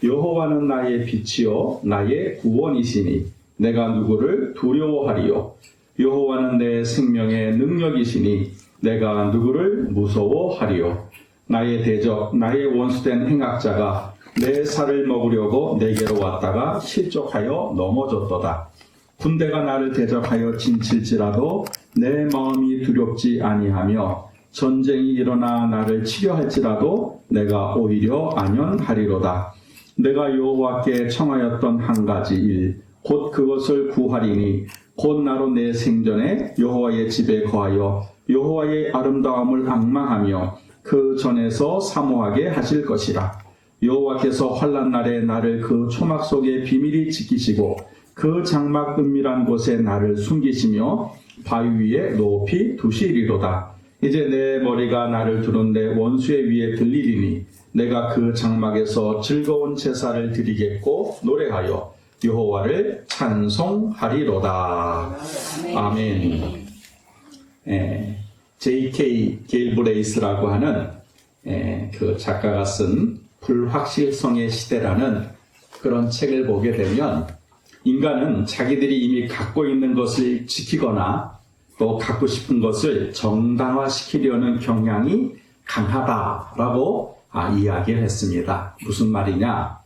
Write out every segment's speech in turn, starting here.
여호와는 나의 빛이요 나의 구원이시니 내가 누구를 두려워하리요. 여호와는 내 생명의 능력이시니 내가 누구를 무서워하리요. 나의 대적 나의 원수된 행악자가 내 살을 먹으려고 내게로 왔다가 실족하여 넘어졌도다. 군대가 나를 대적하여 진칠지라도 내 마음이 두렵지 아니하며 전쟁이 일어나 나를 치려 할지라도 내가 오히려 안연하리로다. 내가 여호와께 청하였던 한 가지 일 곧 그것을 구하리니 곧 나로 내 생전에 여호와의 집에 거하여 여호와의 아름다움을 앙망하며 그 전에서 사모하게 하실 것이라. 여호와께서 환난 날에 나를 그 초막 속에 비밀히 지키시고 그 장막 은밀한 곳에 나를 숨기시며 바위 위에 높이 두시리로다. 이제 내 머리가 나를 두른 내 원수의 위에 들리리니 내가 그 장막에서 즐거운 제사를 드리겠고 노래하여 여호와를 찬송하리로다. 아멘. J.K. 게일브레이스라고 하는 그 작가가 쓴 불확실성의 시대라는 그런 책을 보게 되면 인간은 자기들이 이미 갖고 있는 것을 지키거나 또 갖고 싶은 것을 정당화시키려는 경향이 강하다라고 이야기를 했습니다. 무슨 말이냐?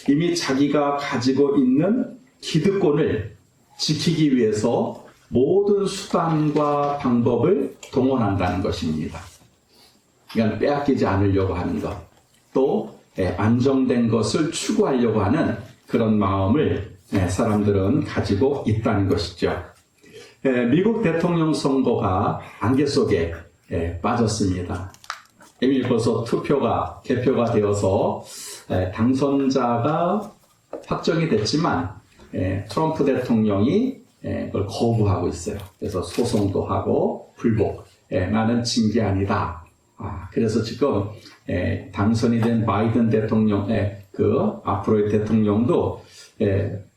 이미 자기가 가지고 있는 기득권을 지키기 위해서 모든 수단과 방법을 동원한다는 것입니다. 그러니까 빼앗기지 않으려고 하는 것, 또 안정된 것을 추구하려고 하는 그런 마음을 사람들은 가지고 있다는 것이죠. 미국 대통령 선거가 안개 속에 빠졌습니다. 이미 벌써 개표가 되어서 당선자가 확정이 됐지만 트럼프 대통령이 그걸 거부하고 있어요. 그래서 소송도 하고 불복, 나는 진 게 아니다. 그래서 지금 당선이 된 바이든 대통령, 앞으로의 대통령도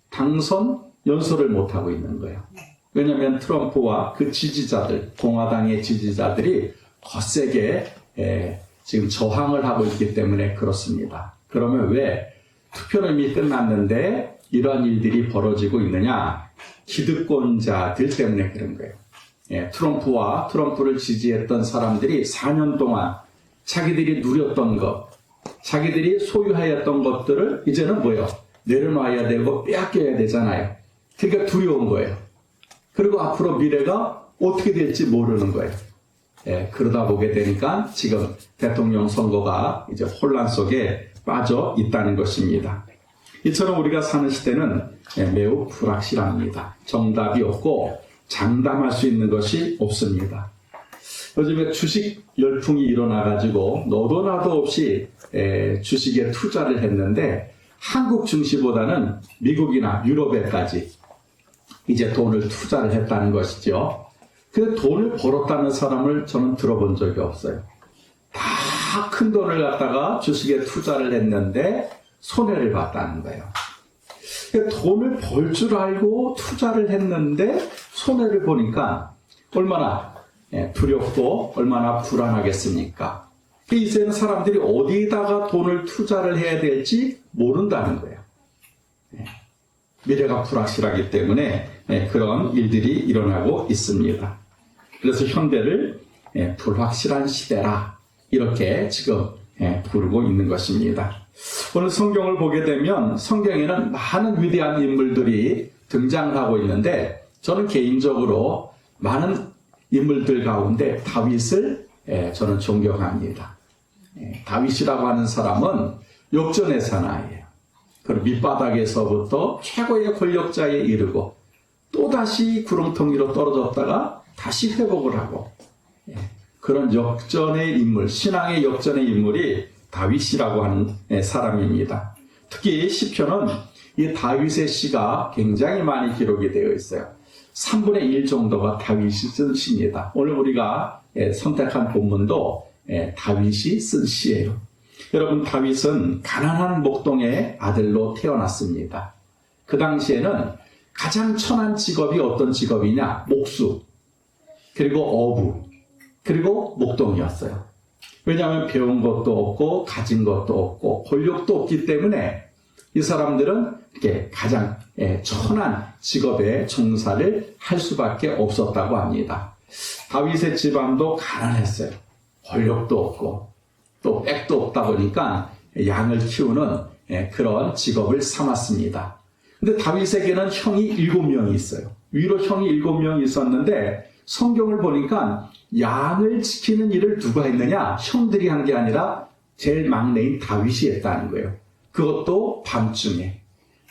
당선 연설을 못하고 있는 거예요. 왜냐하면 트럼프와 그 지지자들, 공화당의 지지자들이 거세게 지금 저항을 하고 있기 때문에 그렇습니다. 그러면 왜 투표는 이미 끝났는데 이러한 일들이 벌어지고 있느냐? 기득권자들 때문에 그런 거예요. 트럼프를 지지했던 사람들이 4년 동안 자기들이 누렸던 것, 자기들이 소유하였던 것들을 이제는 내려놔야 되고 빼앗겨야 되잖아요. 그러니까 두려운 거예요. 그리고 앞으로 미래가 어떻게 될지 모르는 거예요. 그러다 보게 되니까 지금 대통령 선거가 이제 혼란 속에 빠져 있다는 것입니다. 이처럼 우리가 사는 시대는 매우 불확실합니다. 정답이 없고 장담할 수 있는 것이 없습니다. 요즘에 주식 열풍이 일어나가지고 너도 나도 없이 주식에 투자를 했는데 한국 증시보다는 미국이나 유럽에까지 이제 돈을 투자를 했다는 것이죠. 그 돈을 벌었다는 사람을 저는 들어본 적이 없어요. 다 큰 돈을 갖다가 주식에 투자를 했는데 손해를 봤다는 거예요. 돈을 벌 줄 알고 투자를 했는데 손해를 보니까 얼마나 두렵고 얼마나 불안하겠습니까? 이제는 사람들이 어디다가 돈을 투자를 해야 될지 모른다는 거예요. 미래가 불확실하기 때문에 그런 일들이 일어나고 있습니다. 그래서 현대를 불확실한 시대라 이렇게 지금 부르고 있는 것입니다. 오늘 성경을 보게 되면 성경에는 많은 위대한 인물들이 등장하고 있는데 저는 개인적으로 많은 인물들 가운데 다윗을 저는 존경합니다. 다윗이라고 하는 사람은 역전의 사나이예요. 그리고 밑바닥에서부터 최고의 권력자에 이르고 또다시 구렁텅이로 떨어졌다가 다시 회복을 하고 그런 역전의 인물, 신앙의 역전의 인물이 다윗이라고 하는 사람입니다. 특히 시편은 이 다윗의 시가 굉장히 많이 기록이 되어 있어요. 3분의 1 정도가 다윗이 쓴 시입니다. 오늘 우리가 선택한 본문도 다윗이 쓴 시예요. 여러분, 다윗은 가난한 목동의 아들로 태어났습니다. 그 당시에는 가장 천한 직업이 어떤 직업이냐? 목수, 그리고 어부, 그리고 목동이었어요. 왜냐하면 배운 것도 없고 가진 것도 없고 권력도 없기 때문에 이 사람들은 이렇게 가장 천한 직업의 종사를 할 수밖에 없었다고 합니다. 다윗의 집안도 가난했어요. 권력도 없고 또 빽도 없다 보니까 양을 키우는 그런 직업을 삼았습니다. 근데 다윗에게는 형이 7명이 있어요. 위로 형이 7명이 있었는데 성경을 보니까 양을 지키는 일을 누가 했느냐? 형들이 한 게 아니라 제일 막내인 다윗이 했다는 거예요. 그것도 밤중에.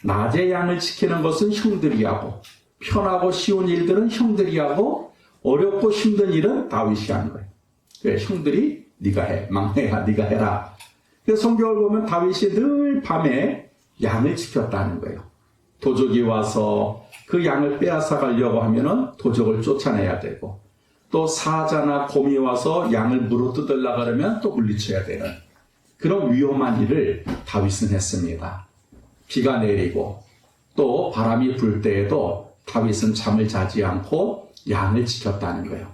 낮에 양을 지키는 것은 형들이 하고, 편하고 쉬운 일들은 형들이 하고, 어렵고 힘든 일은 다윗이 하는 거예요. 그래, 형들이 네가 해, 막내야 네가 해라. 그래서 성경을 보면 다윗이 늘 밤에 양을 지켰다는 거예요. 도적이 와서 그 양을 빼앗아 가려고 하면은 도적을 쫓아내야 되고, 또 사자나 곰이 와서 양을 물어뜯으려고 하면 또 물리쳐야 되는 그런 위험한 일을 다윗은 했습니다. 비가 내리고 또 바람이 불 때에도 다윗은 잠을 자지 않고 양을 지켰다는 거예요.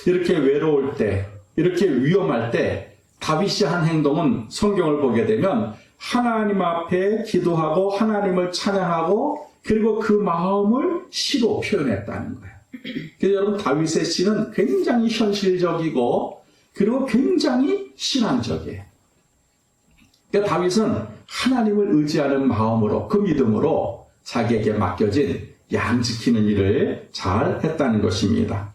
이렇게 외로울 때, 이렇게 위험할 때 다윗이 한 행동은 성경을 보게 되면 하나님 앞에 기도하고 하나님을 찬양하고 그리고 그 마음을 시로 표현했다는 거예요. 그래서 여러분 다윗의 시는 굉장히 현실적이고 그리고 굉장히 신앙적이에요. 그러니까 다윗은 하나님을 의지하는 마음으로 그 믿음으로 자기에게 맡겨진 양 지키는 일을 잘 했다는 것입니다.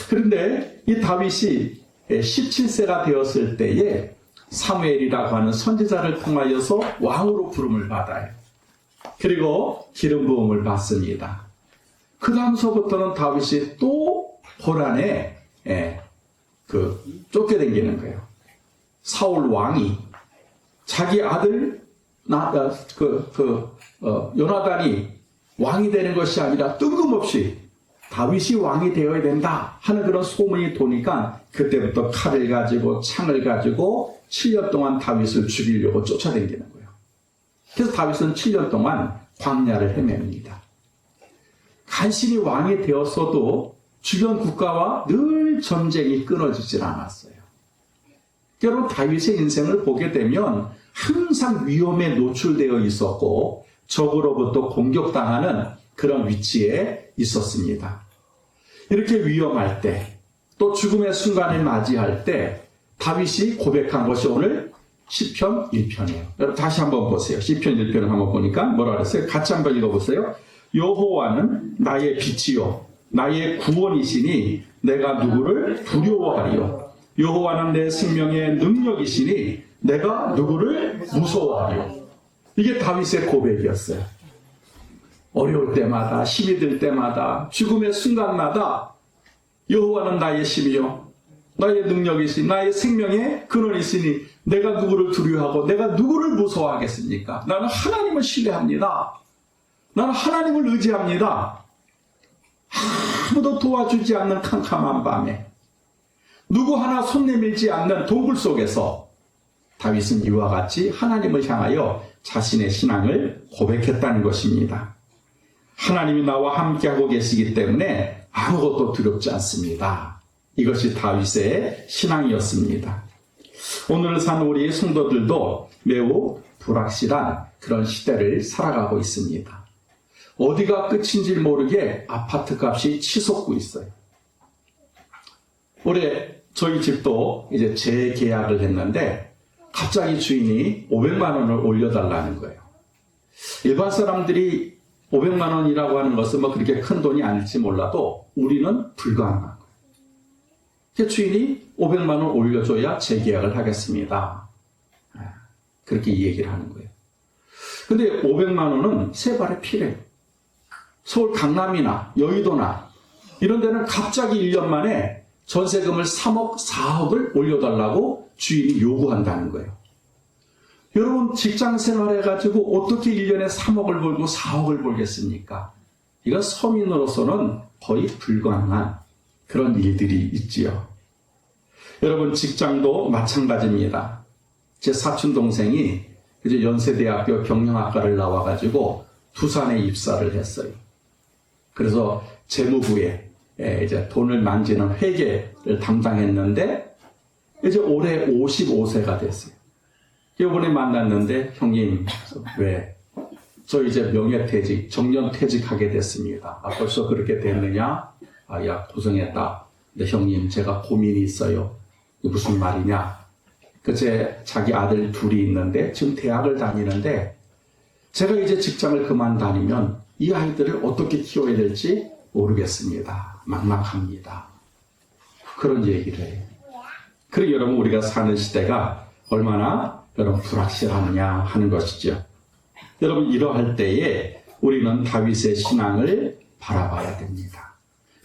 그런데 이 다윗이 17세가 되었을 때에 사무엘이라고 하는 선지자를 통하여서 왕으로 부름을 받아요. 그리고 기름 부음을 받습니다. 그 다음서부터는 다윗이 또 고난에 쫓겨다니는 거예요. 사울 왕이 자기 아들 요나단이 왕이 되는 것이 아니라 뜬금없이 다윗이 왕이 되어야 된다 하는 그런 소문이 도니까 그때부터 칼을 가지고 창을 가지고 7년 동안 다윗을 죽이려고 쫓아다니는 거예요. 그래서 다윗은 7년 동안 광야를 헤맵니다. 간신히 왕이 되었어도 주변 국가와 늘 전쟁이 끊어지질 않았어요. 여러분 다윗의 인생을 보게 되면 항상 위험에 노출되어 있었고 적으로부터 공격당하는 그런 위치에 있었습니다. 이렇게 위험할 때, 또 죽음의 순간을 맞이할 때 다윗이 고백한 것이 오늘 시편 1편이에요. 여러분 다시 한번 보세요. 시편 1편을 한번 보니까 뭐라 그랬어요? 같이 한번 읽어보세요. 여호와는 나의 빛이요 나의 구원이시니 내가 누구를 두려워하리요. 여호와는 내 생명의 능력이시니 내가 누구를 무서워하리요. 이게 다윗의 고백이었어요. 어려울 때마다, 힘이 들 때마다, 죽음의 순간마다 여호와는 나의 힘이요 나의 능력이시니 나의 생명의 근원이시니 내가 누구를 두려워하고 내가 누구를 무서워하겠습니까? 나는 하나님을 신뢰합니다. 나는 하나님을 의지합니다. 아무도 도와주지 않는 캄캄한 밤에 누구 하나 손 내밀지 않는 동굴 속에서 다윗은 이와 같이 하나님을 향하여 자신의 신앙을 고백했다는 것입니다. 하나님이 나와 함께하고 계시기 때문에 아무것도 두렵지 않습니다. 이것이 다윗의 신앙이었습니다. 오늘 산 우리 성도들도 매우 불확실한 그런 시대를 살아가고 있습니다. 어디가 끝인지 모르게 아파트 값이 치솟고 있어요. 올해 저희 집도 이제 재계약을 했는데 갑자기 주인이 500만 원을 올려달라는 거예요. 일반 사람들이 500만 원이라고 하는 것은 뭐 그렇게 큰 돈이 아닐지 몰라도 우리는 불가능한 거예요. 주인이 500만 원 올려줘야 재계약을 하겠습니다. 그렇게 얘기를 하는 거예요. 근데 500만 원은 세 발의 피래요. 서울 강남이나 여의도나 이런 데는 갑자기 1년 만에 전세금을 3억, 4억을 올려달라고 주인이 요구한다는 거예요. 여러분 직장 생활해가지고 어떻게 1년에 3억을 벌고 4억을 벌겠습니까? 이건 서민으로서는 거의 불가능한 그런 일들이 있지요. 여러분 직장도 마찬가지입니다. 제 사촌 동생이 이제 연세대학교 경영학과를 나와가지고 두산에 입사를 했어요. 그래서 재무부에 이제 돈을 만지는 회계를 담당했는데 이제 올해 55세가 됐어요. 이번에 만났는데 형님 왜? 저 이제 명예퇴직, 정년퇴직하게 됐습니다. 벌써 그렇게 됐느냐? 야 고생했다. 근데 형님 제가 고민이 있어요. 이게 무슨 말이냐? 자기 아들 둘이 있는데 지금 대학을 다니는데 제가 이제 직장을 그만 다니면 이 아이들을 어떻게 키워야 될지 모르겠습니다. 막막합니다. 그런 얘기를 해요. 그리고 여러분 우리가 사는 시대가 얼마나 여러분 불확실하느냐 하는 것이죠. 여러분 이러할 때에 우리는 다윗의 신앙을 바라봐야 됩니다.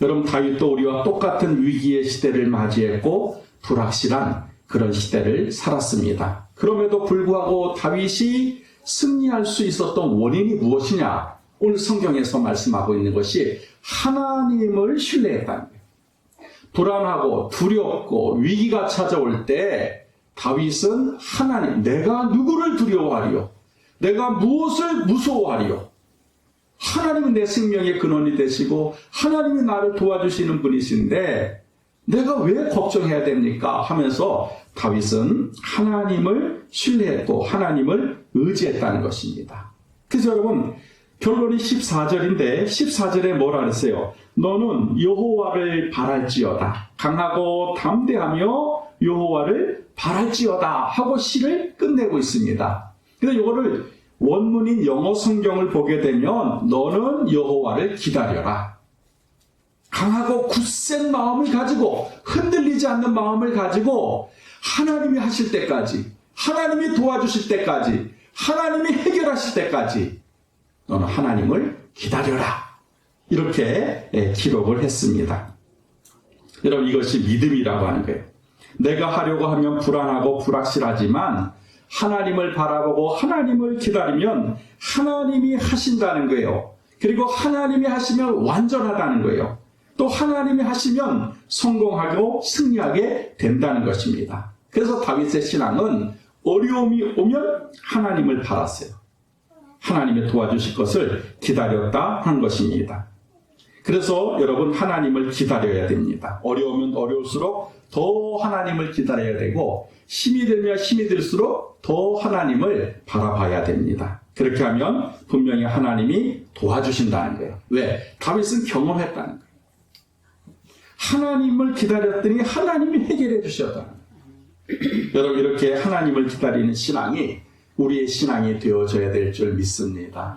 여러분 다윗도 우리와 똑같은 위기의 시대를 맞이했고 불확실한 그런 시대를 살았습니다. 그럼에도 불구하고 다윗이 승리할 수 있었던 원인이 무엇이냐? 오늘 성경에서 말씀하고 있는 것이 하나님을 신뢰했다는 거예요. 불안하고 두렵고 위기가 찾아올 때 다윗은 하나님, 내가 누구를 두려워하리요? 내가 무엇을 무서워하리요? 하나님은 내 생명의 근원이 되시고 하나님이 나를 도와주시는 분이신데 내가 왜 걱정해야 됩니까? 하면서 다윗은 하나님을 신뢰했고 하나님을 의지했다는 것입니다. 그래서 여러분 결론이 14절인데 14절에 뭐라 그랬어요? 너는 여호와를 바랄지어다. 강하고 담대하며 여호와를 바랄지어다 하고 시를 끝내고 있습니다. 근데 이거를 원문인 영어 성경을 보게 되면 너는 여호와를 기다려라. 강하고 굳센 마음을 가지고 흔들리지 않는 마음을 가지고 하나님이 하실 때까지, 하나님이 도와주실 때까지, 하나님이 해결하실 때까지 너는 하나님을 기다려라. 이렇게 기록을 했습니다. 여러분 이것이 믿음이라고 하는 거예요. 내가 하려고 하면 불안하고 불확실하지만 하나님을 바라보고 하나님을 기다리면 하나님이 하신다는 거예요. 그리고 하나님이 하시면 완전하다는 거예요. 또 하나님이 하시면 성공하고 승리하게 된다는 것입니다. 그래서 다윗의 신앙은 어려움이 오면 하나님을 바랐어요. 하나님이 도와주실 것을 기다렸다 한 것입니다. 그래서 여러분 하나님을 기다려야 됩니다. 어려우면 어려울수록 더 하나님을 기다려야 되고 힘이 들면 힘이 들수록 더 하나님을 바라봐야 됩니다. 그렇게 하면 분명히 하나님이 도와주신다는 거예요. 왜? 다윗은 경험했다는 거예요. 하나님을 기다렸더니 하나님이 해결해 주셨다는 거예요. 여러분 이렇게 하나님을 기다리는 신앙이 우리의 신앙이 되어져야 될 줄 믿습니다.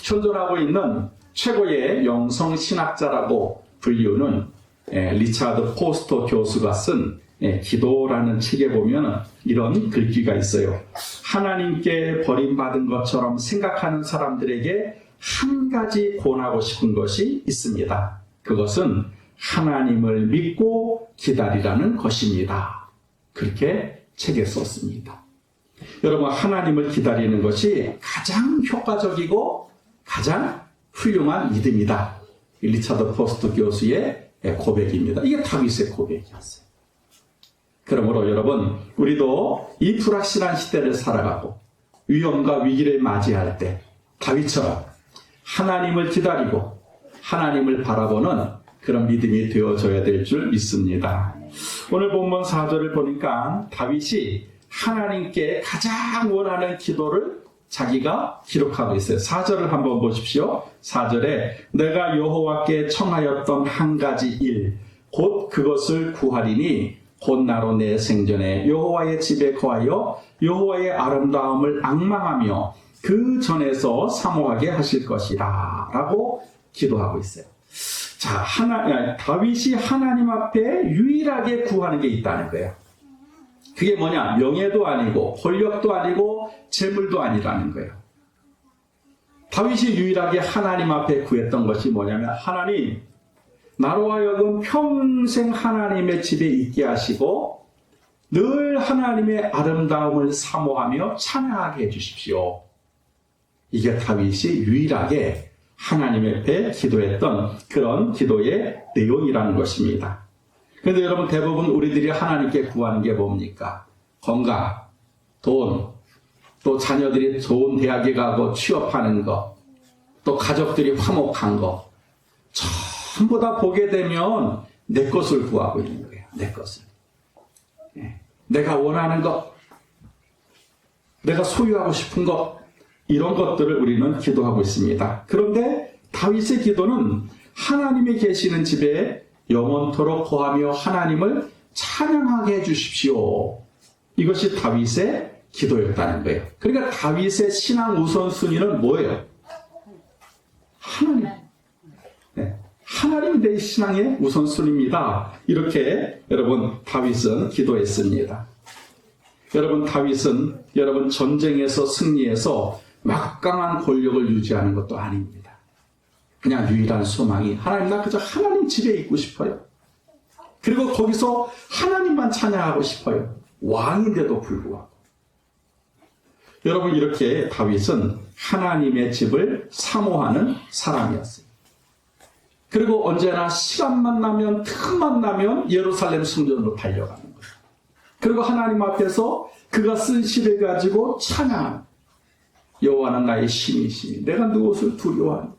현존하고 있는 최고의 영성신학자라고 불리우는 리차드 포스터 교수가 쓴 기도라는 책에 보면 이런 글귀가 있어요. 하나님께 버림받은 것처럼 생각하는 사람들에게 한 가지 권하고 싶은 것이 있습니다. 그것은 하나님을 믿고 기다리라는 것입니다. 그렇게 책에 썼습니다. 여러분 하나님을 기다리는 것이 가장 효과적이고 가장 훌륭한 믿음이다. 리차드 포스터 교수의 고백입니다. 이게 다윗의 고백이었어요. 그러므로 여러분 우리도 이 불확실한 시대를 살아가고 위험과 위기를 맞이할 때 다윗처럼 하나님을 기다리고 하나님을 바라보는 그런 믿음이 되어져야 될 줄 믿습니다. 오늘 본문 4절을 보니까 다윗이 하나님께 가장 원하는 기도를 자기가 기록하고 있어요. 4절을 한번 보십시오. 4절에 내가 여호와께 청하였던 한 가지 일 곧 그것을 구하리니 곧 나로 내 생전에 여호와의 집에 거하여 여호와의 아름다움을 앙망하며 그 전에서 사모하게 하실 것이라 라고 기도하고 있어요. 자, 다윗이 하나님 앞에 유일하게 구하는 게 있다는 거예요. 그게 뭐냐? 명예도 아니고 권력도 아니고 재물도 아니라는 거예요. 다윗이 유일하게 하나님 앞에 구했던 것이 뭐냐면 하나님, 나로 하여금 평생 하나님의 집에 있게 하시고 늘 하나님의 아름다움을 사모하며 찬양하게 해주십시오. 이게 다윗이 유일하게 하나님 앞에 기도했던 그런 기도의 내용이라는 것입니다. 그런데 여러분 대부분 우리들이 하나님께 구하는 게 뭡니까? 건강, 돈, 또 자녀들이 좋은 대학에 가고 취업하는 것, 또 가족들이 화목한 것, 전부 다 보게 되면 내 것을 구하고 있는 거예요. 내 것을. 내가 원하는 것. 내가 소유하고 싶은 것, 이런 것들을 우리는 기도하고 있습니다. 그런데 다윗의 기도는 하나님이 계시는 집에 영원토록 거하며 하나님을 찬양하게 해주십시오. 이것이 다윗의 기도였다는 거예요. 그러니까 다윗의 신앙 우선순위는 뭐예요? 하나님. 네. 하나님이 내 신앙의 우선순위입니다. 이렇게 여러분 다윗은 기도했습니다. 여러분 다윗은 여러분 전쟁에서 승리해서 막강한 권력을 유지하는 것도 아닙니다. 그냥 유일한 소망이 하나님, 나 그저 하나님 집에 있고 싶어요. 그리고 거기서 하나님만 찬양하고 싶어요. 왕인데도 불구하고. 여러분 이렇게 다윗은 하나님의 집을 사모하는 사람이었어요. 그리고 언제나 시간만 나면, 틈만 나면 예루살렘 성전으로 달려가는 거예요. 그리고 하나님 앞에서 그가 쓴 시를 가지고 찬양하는, 여호와는 나의 힘이시니 내가 무엇을 두려워하노?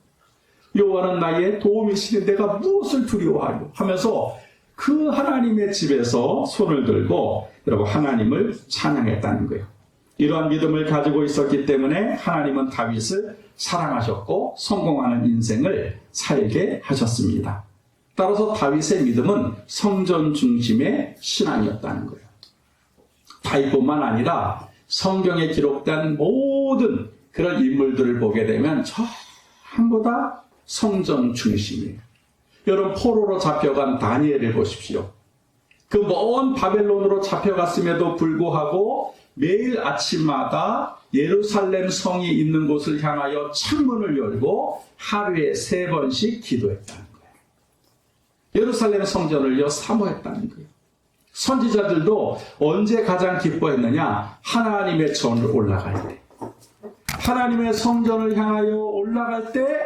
여호와는 나의 도움이시니 내가 무엇을 두려워하노? 하면서 그 하나님의 집에서 손을 들고 여러분 하나님을 찬양했다는 거예요. 이러한 믿음을 가지고 있었기 때문에 하나님은 다윗을 사랑하셨고 성공하는 인생을 살게 하셨습니다. 따라서 다윗의 믿음은 성전 중심의 신앙이었다는 거예요. 다윗뿐만 아니라 성경에 기록된 모든 그런 인물들을 보게 되면 전부 다 성전 중심이에요. 여러분 포로로 잡혀간 다니엘을 보십시오. 그 먼 바벨론으로 잡혀갔음에도 불구하고 매일 아침마다 예루살렘 성이 있는 곳을 향하여 창문을 열고 하루에 3번씩 기도했다는 거예요. 예루살렘 성전을요 사모했다는 거예요. 선지자들도 언제 가장 기뻐했느냐? 하나님의 전을 올라갈 때. 하나님의 성전을 향하여 올라갈 때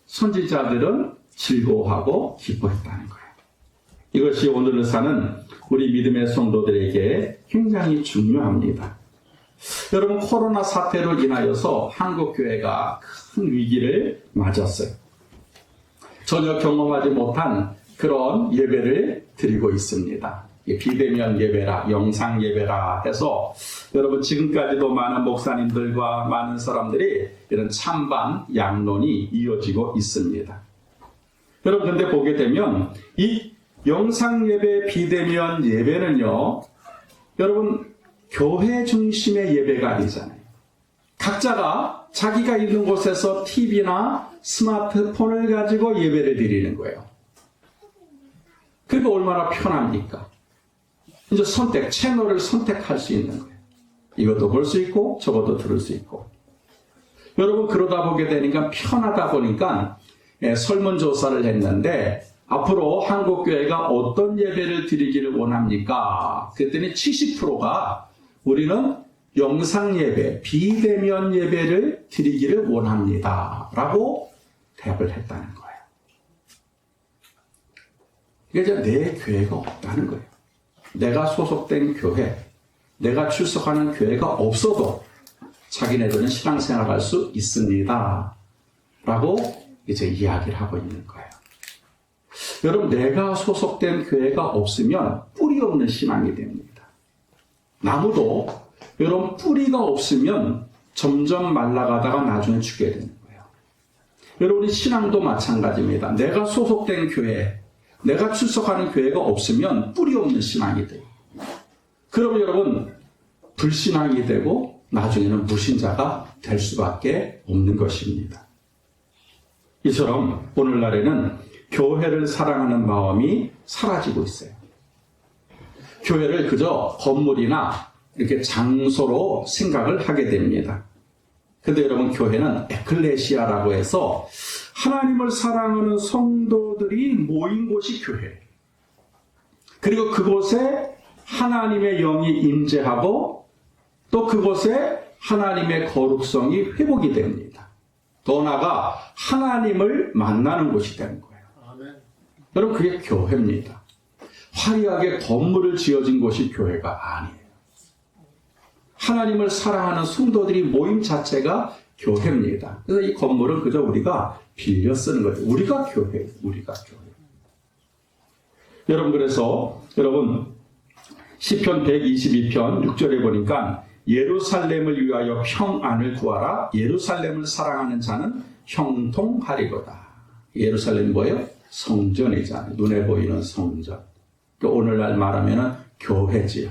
선지자들은 즐거워하고 기뻐했다는 거예요. 이것이 오늘을 사는 우리 믿음의 성도들에게 굉장히 중요합니다. 여러분 코로나 사태로 인하여서 한국교회가 큰 위기를 맞았어요. 전혀 경험하지 못한 그런 예배를 드리고 있습니다. 비대면 예배라, 영상 예배라 해서 여러분 지금까지도 많은 목사님들과 많은 사람들이 이런 찬반 양론이 이어지고 있습니다. 여러분 근데 보게 되면 이 영상 예배, 비대면 예배는요, 여러분 교회 중심의 예배가 아니잖아요. 각자가 자기가 있는 곳에서 TV나 스마트폰을 가지고 예배를 드리는 거예요. 그리고 얼마나 편합니까? 이제 채널을 선택할 수 있는 거예요. 이것도 볼 수 있고 저것도 들을 수 있고. 여러분 그러다 보게 되니까 편하다 보니까 설문조사를 했는데 앞으로 한국교회가 어떤 예배를 드리기를 원합니까? 그랬더니 70%가 우리는 영상예배, 비대면 예배를 드리기를 원합니다. 라고 대답을 했다는 거예요. 이게 이제 내 교회가 없다는 거예요. 내가 소속된 교회, 내가 출석하는 교회가 없어도 자기네들은 신앙생활 할 수 있습니다. 라고 이제 이야기를 하고 있는 거예요. 여러분, 내가 소속된 교회가 없으면 뿌리 없는 신앙이 됩니다. 나무도 여러분 뿌리가 없으면 점점 말라가다가 나중에 죽게 되는 거예요. 여러분이 신앙도 마찬가지입니다. 내가 소속된 교회, 내가 출석하는 교회가 없으면 뿌리 없는 신앙이 돼요. 그러면 여러분 불신앙이 되고 나중에는 무신자가 될 수밖에 없는 것입니다. 이처럼 오늘날에는 교회를 사랑하는 마음이 사라지고 있어요. 교회를 그저 건물이나 이렇게 장소로 생각을 하게 됩니다. 근데 여러분 교회는 에클레시아라고 해서 하나님을 사랑하는 성도들이 모인 곳이 교회예요. 그리고 그곳에 하나님의 영이 임재하고 또 그곳에 하나님의 거룩성이 회복이 됩니다. 더 나아가 하나님을 만나는 곳이 되는 거예요. 아멘. 여러분 그게 교회입니다. 화려하게 건물을 지어진 곳이 교회가 아니에요. 하나님을 사랑하는 성도들이 모임 자체가 교회입니다. 그래서 이 건물은 그저 우리가 빌려 쓰는 거죠. 우리가 교회예요. 우리가 교회. 여러분 그래서 여러분 시편 122편 6절에 보니까 예루살렘을 위하여 평안을 구하라. 예루살렘을 사랑하는 자는 형통하리로다. 예루살렘이 뭐예요? 성전이잖아요. 눈에 보이는 성전. 오늘날 말하면 교회지요.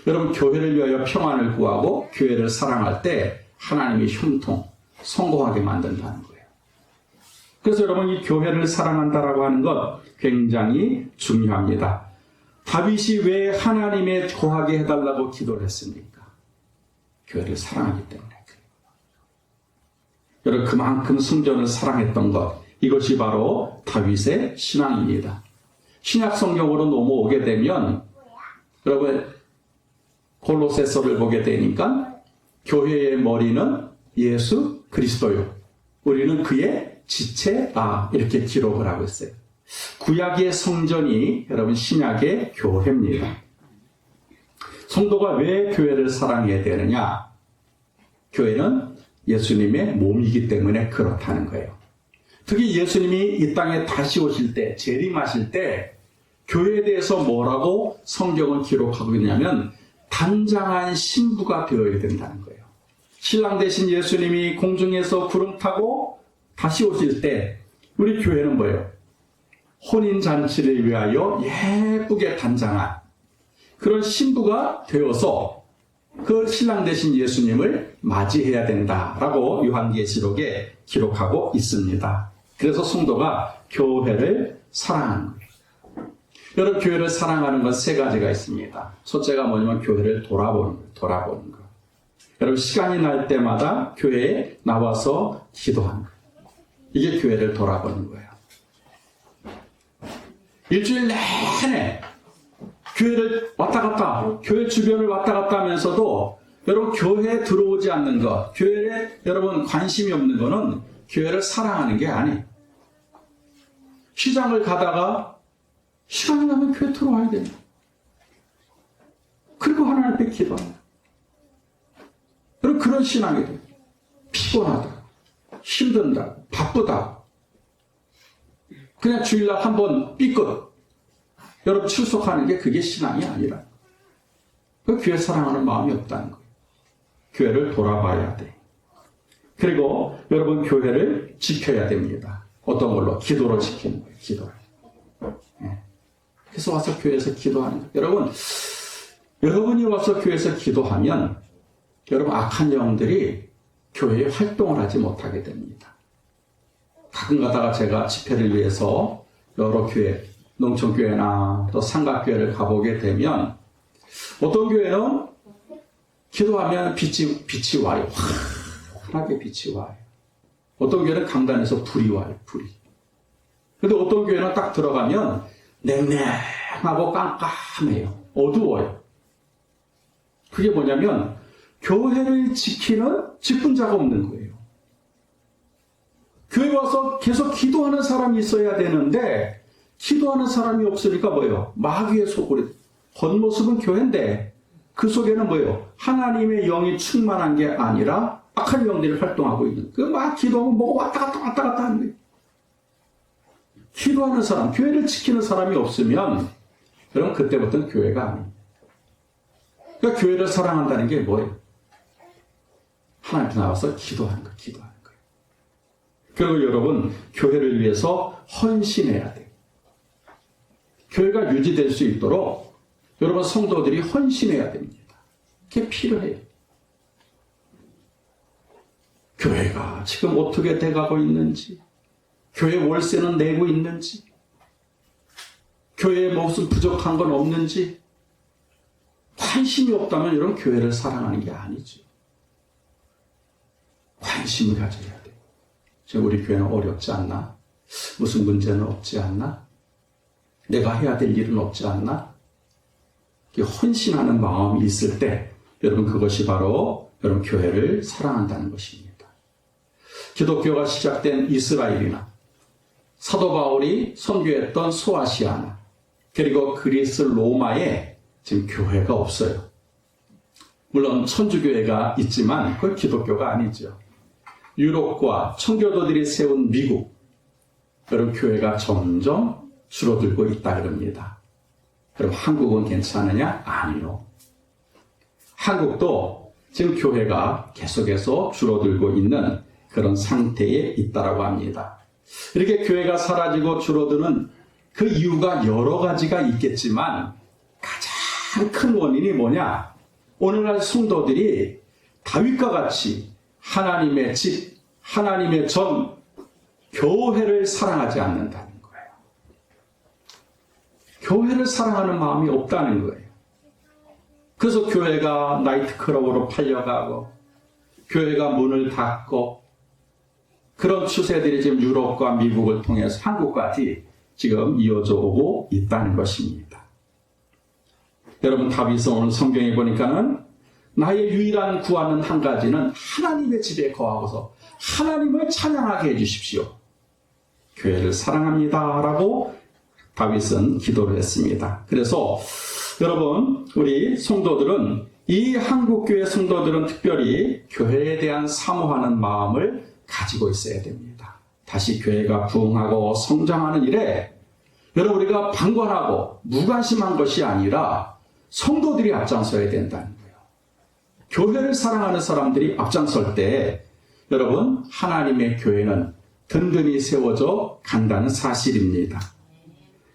여러분, 교회를 위하여 평안을 구하고 교회를 사랑할 때 하나님이 형통, 성공하게 만든다는 거예요. 그래서 여러분, 이 교회를 사랑한다라고 하는 것 굉장히 중요합니다. 다윗이 왜 하나님의 거하게 해달라고 기도를 했습니까? 교회를 사랑하기 때문에. 여러분, 그만큼 성전을 사랑했던 것, 이것이 바로 다윗의 신앙입니다. 신약 성경으로 넘어오게 되면 여러분, 골로새서를 보게 되니까 교회의 머리는 예수 그리스도요, 우리는 그의 지체다, 이렇게 기록을 하고 있어요. 구약의 성전이 여러분 신약의 교회입니다. 성도가 왜 교회를 사랑해야 되느냐? 교회는 예수님의 몸이기 때문에 그렇다는 거예요. 특히 예수님이 이 땅에 다시 오실 때, 재림하실 때 교회에 대해서 뭐라고 성경은 기록하고 있냐면 단장한 신부가 되어야 된다는 거예요. 신랑 되신 예수님이 공중에서 구름 타고 다시 오실 때 우리 교회는 뭐예요? 혼인잔치를 위하여 예쁘게 단장한 그런 신부가 되어서 그 신랑 되신 예수님을 맞이해야 된다라고 요한계시록에 기록하고 있습니다. 그래서 성도가 교회를 사랑하는 거예요. 여러분, 교회를 사랑하는 건 세 가지가 있습니다. 첫째가 뭐냐면 교회를 돌아보는 거. 여러분, 시간이 날 때마다 교회에 나와서 기도하는 거예요. 이게 교회를 돌아보는 거예요. 일주일 내내 교회를 왔다 갔다, 교회 주변을 왔다 갔다 하면서도 여러분, 교회에 들어오지 않는 것, 교회에 여러분 관심이 없는 거는 교회를 사랑하는 게 아니에요. 시장을 가다가 시간이 나면 교회 들어와야 됩니다. 그리고 하나님 앞에 기도합니다. 여러분, 그런 신앙이 돼요. 피곤하다, 힘든다, 바쁘다, 그냥 주일날 한번 삐끗 여러분 출석하는 게 그게 신앙이 아니라 그 교회 사랑하는 마음이 없다는 거예요. 교회를 돌아봐야 돼. 그리고 여러분, 교회를 지켜야 됩니다. 어떤 걸로? 기도로 지키는 거예요. 기도로. 그래서 와서 교회에서 기도하는 거예요. 여러분이 와서 교회에서 기도하면 여러분, 악한 영들이 교회에 활동을 하지 못하게 됩니다. 가끔 가다가 제가 집회를 위해서 여러 교회, 농촌교회나 또 삼각교회를 가보게 되면 어떤 교회는 기도하면 빛이 와요. 환하게 빛이 와요. 어떤 교회는 강단에서 불이 와요. 불이. 근데 어떤 교회는 딱 들어가면 냉랭하고 깜깜해요. 어두워요. 그게 뭐냐면 교회를 지키는 직분자가 없는 거예요. 교회 와서 계속 기도하는 사람이 있어야 되는데 기도하는 사람이 없으니까 뭐예요? 마귀의 속으로. 겉모습은 교회인데 그 속에는 뭐예요? 하나님의 영이 충만한 게 아니라 악한 영들이 활동하고 있는. 그 막 기도하면 뭐가 왔다 갔다 하는 거예요. 기도하는 사람, 교회를 지키는 사람이 없으면 그럼 그때부터는 교회가 아닙니다. 그러니까 교회를 사랑한다는 게 뭐예요? 하나님 앞에 나와서 기도하는 거예요. 그리고 여러분, 교회를 위해서 헌신해야 돼요. 교회가 유지될 수 있도록 여러분 성도들이 헌신해야 됩니다. 그게 필요해요. 교회가 지금 어떻게 돼가고 있는지, 교회 월세는 내고 있는지, 교회에 무슨 부족한 건 없는지 관심이 없다면 여러분 교회를 사랑하는 게 아니죠. 관심을 가져야 돼요. 지금 우리 교회는 어렵지 않나? 무슨 문제는 없지 않나? 내가 해야 될 일은 없지 않나? 헌신하는 마음이 있을 때 여러분, 그것이 바로 여러분 교회를 사랑한다는 것입니다. 기독교가 시작된 이스라엘이나 사도 바울이 선교했던 소아시아나 그리고 그리스 로마에 지금 교회가 없어요. 물론 천주교회가 있지만 그건 기독교가 아니죠. 유럽과 청교도들이 세운 미국, 여러분 교회가 점점 줄어들고 있다 그럽니다. 그럼 한국은 괜찮으냐? 아니요. 한국도 지금 교회가 계속해서 줄어들고 있는 그런 상태에 있다라고 합니다. 이렇게 교회가 사라지고 줄어드는 그 이유가 여러 가지가 있겠지만 가장 큰 원인이 뭐냐? 오늘날 성도들이 다윗과 같이 하나님의 집, 하나님의 전, 교회를 사랑하지 않는다는 거예요. 교회를 사랑하는 마음이 없다는 거예요. 그래서 교회가 나이트클럽으로 팔려가고 교회가 문을 닫고 그런 추세들이 지금 유럽과 미국을 통해서 한국까지 지금 이어져 오고 있다는 것입니다. 여러분, 다윗은 오늘 성경에 보니까는 나의 유일한 구하는 한 가지는 하나님의 집에 거하고서 하나님을 찬양하게 해주십시오. 교회를 사랑합니다 라고 다윗은 기도를 했습니다. 그래서 여러분, 우리 성도들은, 이 한국교회 성도들은 특별히 교회에 대한 사모하는 마음을 가지고 있어야 됩니다. 다시 교회가 부흥하고 성장하는 일에 여러분, 우리가 방관하고 무관심한 것이 아니라 성도들이 앞장서야 된다는 거예요. 교회를 사랑하는 사람들이 앞장설 때 여러분, 하나님의 교회는 든든히 세워져 간다는 사실입니다.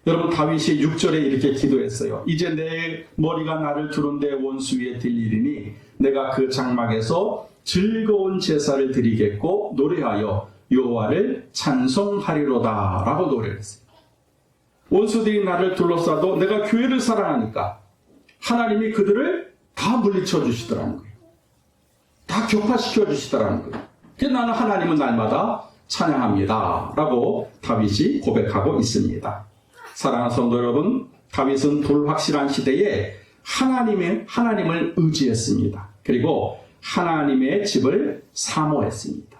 여러분, 다윗이 6절에 이렇게 기도했어요. 이제 내 머리가 나를 두른 데 원수 위에 들리리니 내가 그 장막에서 즐거운 제사를 드리겠고 노래하여 여호와를 찬송하리로다 라고 노래를 했어요. 원수들이 나를 둘러싸도 내가 교회를 사랑하니까 하나님이 그들을 다 물리쳐 주시더라는 거예요. 다 격파시켜 주시더라는 거예요. 그래서 나는 하나님은 날마다 찬양합니다 라고 다윗이 고백하고 있습니다. 사랑하는 성도 여러분, 다윗은 불확실한 시대에 하나님을 의지했습니다. 그리고 하나님의 집을 사모했습니다.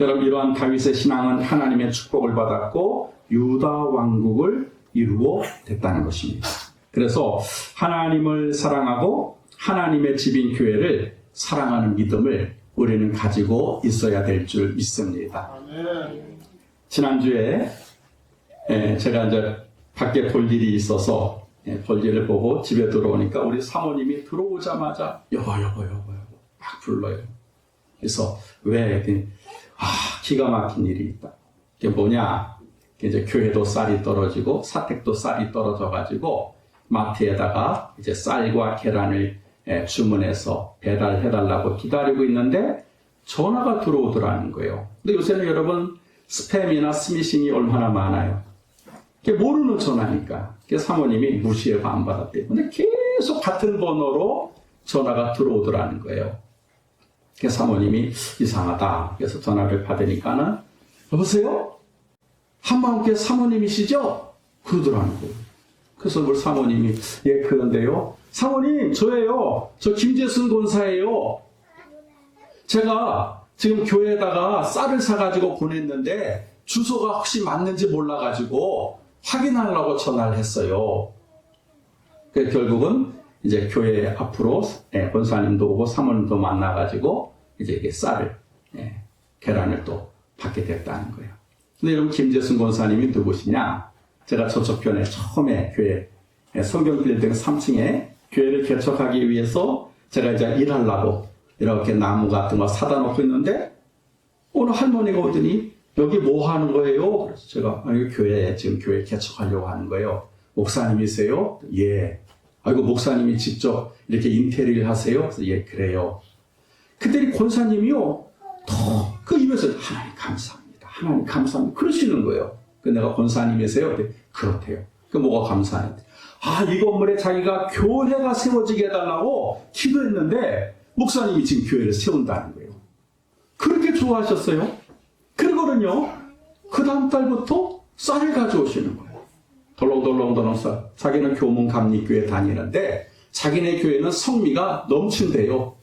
여러분, 이러한 다윗의 신앙은 하나님의 축복을 받았고 유다 왕국을 이루어 됐다는 것입니다. 그래서 하나님을 사랑하고 하나님의 집인 교회를 사랑하는 믿음을 우리는 가지고 있어야 될 줄 믿습니다. 지난주에 제가 이제 밖에 볼 일이 있어서 볼 일을 보고 집에 들어오니까 우리 사모님이 들어오자마자 여보 막 불러요. 그래서 왜? 기가 막힌 일이 있다. 그게 뭐냐? 이제 교회도 쌀이 떨어지고 사택도 쌀이 떨어져가지고 마트에다가 이제 쌀과 계란을 주문해서 배달해달라고 기다리고 있는데 전화가 들어오더라는 거예요. 근데 요새는 여러분 스팸이나 스미싱이 얼마나 많아요. 모르는 전화니까. 사모님이 무시하고 안 받았대요. 근데 계속 같은 번호로 전화가 들어오더라는 거예요. 사모님이 이상하다. 그래서 전화를 받으니까는 여보세요? 한마음께 사모님이시죠? 그러더라는 거예요. 그래서 우리 사모님이 예 그런데요. 사모님 저예요. 저 김재순 권사예요. 제가 지금 교회에다가 쌀을 사가지고 보냈는데 주소가 혹시 맞는지 몰라가지고 확인하려고 전화를 했어요. 결국은 이제 교회 앞으로 권사님도 오고 사모님도 만나가지고 이제 이게 쌀을 계란을 또 받게 됐다는 거예요. 근데 여러분, 김재순 권사님이 누구시냐? 제가 저쪽 편에 처음에 교회 성경 빌딩 3층에 교회를 개척하기 위해서 제가 이제 일하려고 이렇게 나무 같은 거 사다 놓고 있는데 어느 할머니가 오더니 여기 뭐 하는 거예요? 그래서 제가 지금 교회 개척하려고 하는 거예요. 목사님이세요? 예. 아이고 목사님이 직접 이렇게 인테리어를 하세요? 그래서 예 그래요. 그때 권사님이요 그 입에서 하나님 감사합니다. 하나님 감사합니다. 그러시는 거예요. 내가 권사님이세요? 그렇대요. 뭐가 감사한데? 이 건물에 자기가 교회가 세워지게 해달라고 기도했는데 목사님이 지금 교회를 세운다는 거예요. 그렇게 좋아하셨어요. 그러거든요. 그 다음 달부터 쌀을 가져오시는 거예요. 덜렁덜렁 쌀. 자기는 교문 감리교회 다니는데 자기네 교회는 성미가 넘친대요.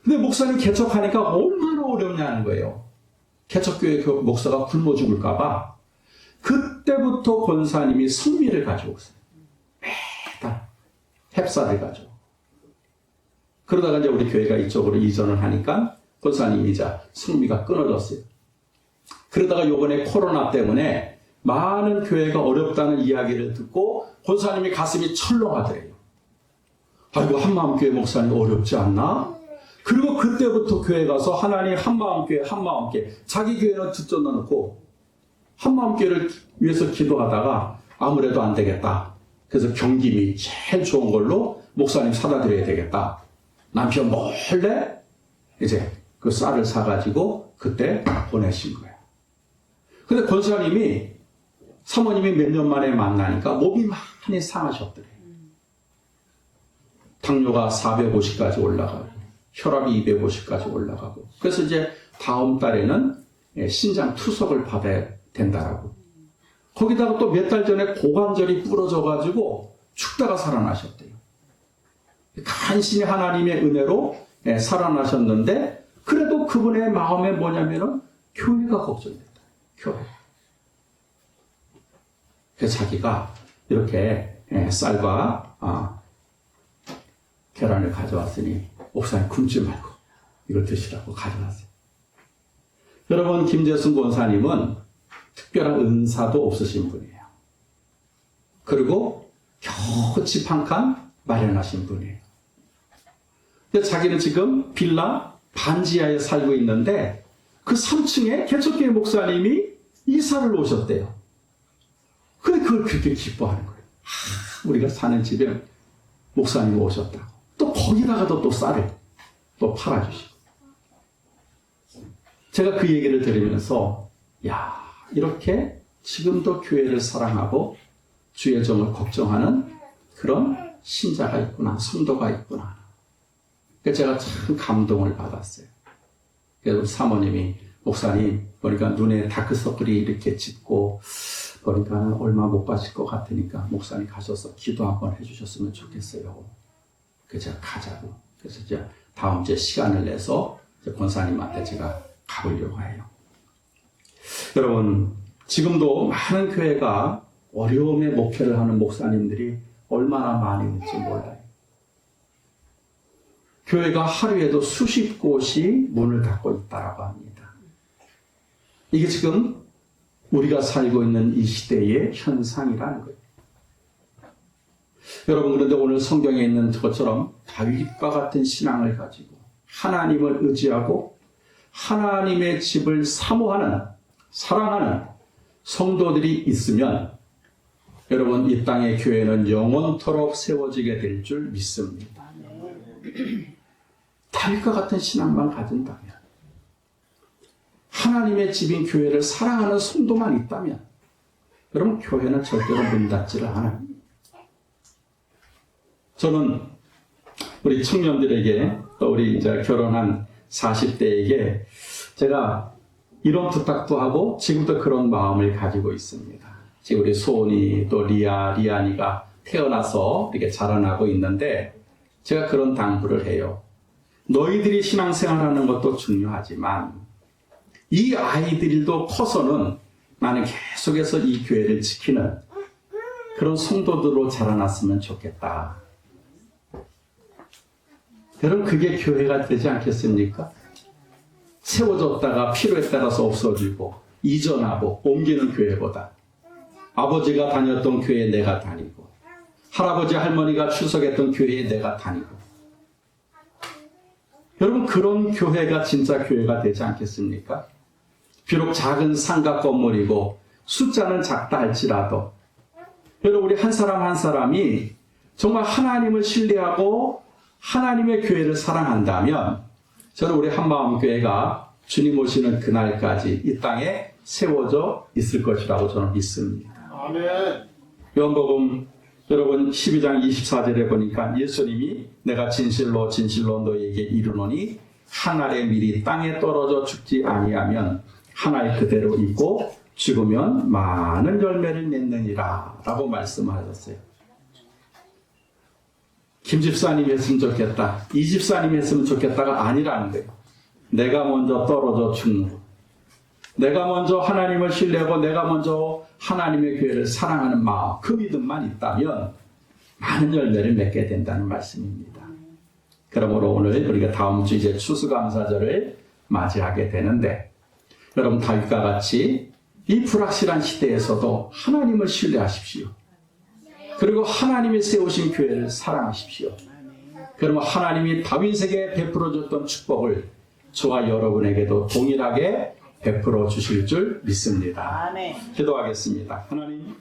근데 목사님 개척하니까 얼마나 어렵냐는 거예요. 개척교회 그 목사가 굶어 죽을까 봐. 그때부터 권사님이 성미를 가져오세요. 매달 햅쌀을 가져오. 그러다가 이제 우리 교회가 이쪽으로 이전을 하니까 권사님이 이제 성미가 끊어졌어요. 그러다가 요번에 코로나 때문에 많은 교회가 어렵다는 이야기를 듣고 권사님이 가슴이 철렁하더래요. 아이고, 한마음교회 목사님 어렵지 않나? 그리고 그때부터 교회 가서 하나님 한마음교회, 한마음교회. 자기 교회는 뒷전 넣고 한마음교회를 위해서 기도하다가 아무래도 안 되겠다. 그래서 경김이 제일 좋은 걸로 목사님 사다 드려야 되겠다. 남편 몰래 이제 그 쌀을 사가지고 그때 보내신 거예요. 근데 권사님이 사모님이 몇 년 만에 만나니까 몸이 많이 상하셨더래요. 당뇨가 450까지 올라가고 혈압이 250까지 올라가고 그래서 이제 다음 달에는 신장 투석을 받아야 된다라고. 거기다가 또 몇 달 전에 고관절이 부러져가지고 죽다가 살아나셨대요. 간신히 하나님의 은혜로 살아나셨는데 그래도 그분의 마음에 뭐냐면은 교회가 걱정됐다. 교회. 그래서 자기가 이렇게 쌀과 계란을 가져왔으니 목사님 굶지 말고 이걸 드시라고 가져왔어요. 여러분, 김재순 권사님은 특별한 은사도 없으신 분이에요. 그리고 겨우 집 한 칸 마련하신 분이에요. 근데 자기는 지금 빌라 반지하에 살고 있는데 그 3층에 개척교회 목사님이 이사를 오셨대요. 근데 그걸 그렇게 기뻐하는 거예요. 우리가 사는 집에 목사님이 오셨다고. 또 거기다가도 또 쌀을 또 팔아주시고. 제가 그 얘기를 들으면서 야, 이렇게 지금도 교회를 사랑하고 주의 종을 걱정하는 그런 신자가 있구나, 성도가 있구나. 그래서 제가 참 감동을 받았어요. 그래서 사모님이 목사님 보니까 눈에 다크서클이 이렇게 짙고 보니까 얼마 못 가실 것 같으니까 목사님 가셔서 기도 한번 해주셨으면 좋겠어요. 그래서 제가 가자고. 그래서 이제 다음 주에 시간을 내서 권사님한테 제가 가보려고 해요. 여러분, 지금도 많은 교회가 어려움의 목회를 하는 목사님들이 얼마나 많이 있는지 몰라요. 교회가 하루에도 수십 곳이 문을 닫고 있다고 합니다. 이게 지금 우리가 살고 있는 이 시대의 현상이라는 거예요. 여러분, 그런데 오늘 성경에 있는 것처럼 다윗과 같은 신앙을 가지고 하나님을 의지하고 하나님의 집을 사모하는, 사랑하는 성도들이 있으면 여러분, 이 땅의 교회는 영원토록 세워지게 될 줄 믿습니다. 다윗과 같은 신앙만 가진다면, 하나님의 집인 교회를 사랑하는 성도만 있다면 여러분, 교회는 절대로 문 닫지를 않아요. 저는 우리 청년들에게, 또 우리 이제 결혼한 40대에게 제가 이런 부탁도 하고 지금도 그런 마음을 가지고 있습니다. 지금 우리 소은이 또 리안이가 태어나서 이렇게 자라나고 있는데 제가 그런 당부를 해요. 너희들이 신앙생활하는 것도 중요하지만 이 아이들도 커서는 나는 계속해서 이 교회를 지키는 그런 성도들로 자라났으면 좋겠다. 여러분, 그게 교회가 되지 않겠습니까? 세워졌다가 필요에 따라서 없어지고 이전하고 옮기는 교회보다 아버지가 다녔던 교회에 내가 다니고 할아버지 할머니가 출석했던 교회에 내가 다니고 여러분, 그런 교회가 진짜 교회가 되지 않겠습니까? 비록 작은 삼각 건물이고 숫자는 작다 할지라도 여러분, 우리 한 사람 한 사람이 정말 하나님을 신뢰하고 하나님의 교회를 사랑한다면 저는 우리 한마음교회가 주님 오시는 그날까지 이 땅에 세워져 있을 것이라고 저는 믿습니다. 아멘. 요한복음 여러분 12장 24절에 보니까 예수님이 내가 진실로 진실로 너희에게 이르노니 한 알의 밀이 땅에 떨어져 죽지 아니하면 한 알 그대로 있고 죽으면 많은 열매를 맺느니라 라고 말씀하셨어요. 김 집사님이 했으면 좋겠다, 이 집사님이 했으면 좋겠다가 아니라는 거예요. 내가 먼저 떨어져 죽는 거. 내가 먼저 하나님을 신뢰하고 내가 먼저 하나님의 교회를 사랑하는 마음, 그 믿음만 있다면 많은 열매를 맺게 된다는 말씀입니다. 그러므로 오늘 우리가 다음 주 이제 추수감사절을 맞이하게 되는데 여러분, 다윗과 같이 이 불확실한 시대에서도 하나님을 신뢰하십시오. 그리고 하나님이 세우신 교회를 사랑하십시오. 그러면 하나님이 다윗에게 베풀어 줬던 축복을 저와 여러분에게도 동일하게 베풀어 주실 줄 믿습니다. 아멘. 기도하겠습니다. 하나님